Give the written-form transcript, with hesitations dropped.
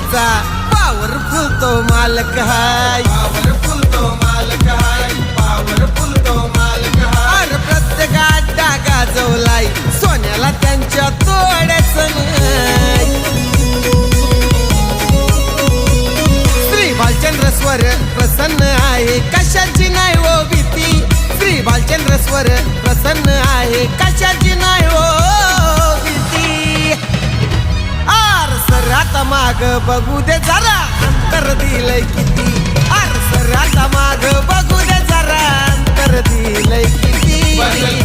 दुनियाचा powerful तो मालक हाय, powerful तो मालक हाय, पॉवरफुल तो मालक हाय. अरे प्रत्येकात डागा जवलाय, सोन्याला त्यांच्या तोड्याचं नाही. श्री भालचंद्र स्वर प्रसन्न आहे, कशाची नाही ओ भीती. श्री भालचंद्र स्वर प्रसन्न आहे, कशाची नाही ओ भीती. आर सर आता माग बघू दे जरा, अंतर दिलंय किती. आर सर आता माग बघू दे जरा, अंतर दिलंय किती.